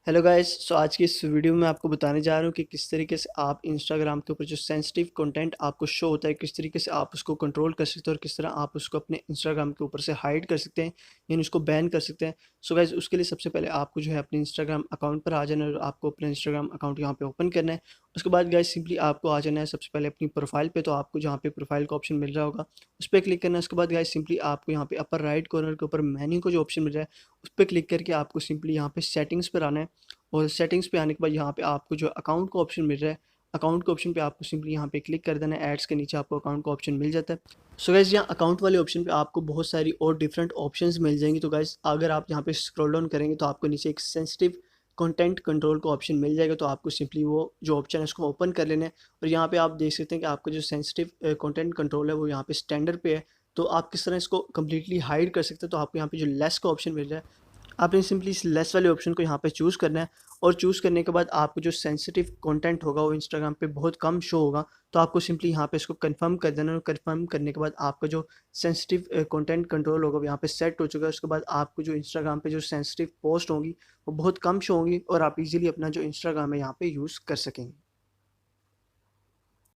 Hello guys. आज की इस वीडियो में आपको बताने जा रहा हूँ कि किस तरीके से आप इंस्टाग्राम के ऊपर जो सेंसिटिव कंटेंट आपको शो होता है किस तरीके से आप उसको कंट्रोल कर सकते हैं और किस तरह आप उसको अपने इंस्टाग्राम के ऊपर से हाइड कर सकते हैं, यानी उसको बैन कर सकते हैं। सो गाइस, उसके लिए सबसे पहले आपको जो है अपने इंस्टाग्राम अकाउंट पर आ जाना है और आपको अपना इंस्टाग्राम अकाउंट यहाँ पे ओपन करना है। उसके बाद गाइस सिंपली आपको आ जाना है सबसे पहले अपनी प्रोफाइल पे। तो आपको जहाँ पे प्रोफाइल का ऑप्शन मिल रहा होगा उस पर क्लिक करना है। उसके बाद गाइस सिंपली आपको यहाँ पे अपर राइट कॉर्नर के ऊपर मेन्यू का जो ऑप्शन मिल रहा है उस पर क्लिक करके आपको सिंपली यहाँ पे सेटिंग्स पर आना है। और सेटिंग्स पे आने के बाद यहाँ पे आपको जो अकाउंट का ऑप्शन मिल रहा है, अकाउंट के ऑप्शन पे आपको सिंपली यहाँ पे क्लिक कर देना है। एड्स के नीचे आपको अकाउंट का ऑप्शन मिल जाता है। सो गाइस, यहाँ अकाउंट वाले ऑप्शन पे आपको बहुत सारी और डिफरेंट ऑप्शंस मिल जाएंगी। तो गाइस, अगर आप यहाँ पे स्क्रॉल डाउन करेंगे तो आपको नीचे एक सेंसिटिव कंटेंट कंट्रोल का ऑप्शन मिल जाएगा। तो आपको सिंपली वो जो ऑप्शन है उसको ओपन कर लेना है। और यहाँ पे आप देख सकते हैं कि आपका जो सेंसिटिव कंटेंट कंट्रोल है वो यहाँ पे स्टैंडर्ड पे है। तो आप किस तरह इसको कम्प्लीटली हाइड कर सकते हैं। तो आपको यहाँ पे जो लेस का ऑप्शन मिल रहा है, आपने सिंपली इस लेस वाले ऑप्शन को यहाँ पे चूज़ करना है। और चूज़ करने के बाद आपको जो सेंसिटिव कंटेंट होगा वो इंस्टाग्राम पे बहुत कम शो होगा। तो आपको सिंपली यहाँ पे इसको कंफर्म कर देना है। और कंफर्म करने के बाद आपका जो सेंसिटिव कंटेंट कंट्रोल होगा वो यहाँ पे सेट हो चुका है। उसके बाद आपको जो इंस्टाग्राम पे जो सेंसिटिव पोस्ट होंगी वो बहुत कम शो होंगी और आप इजीली अपना जो इंस्टाग्राम है यहाँ पे यूज़ कर सकेंगे।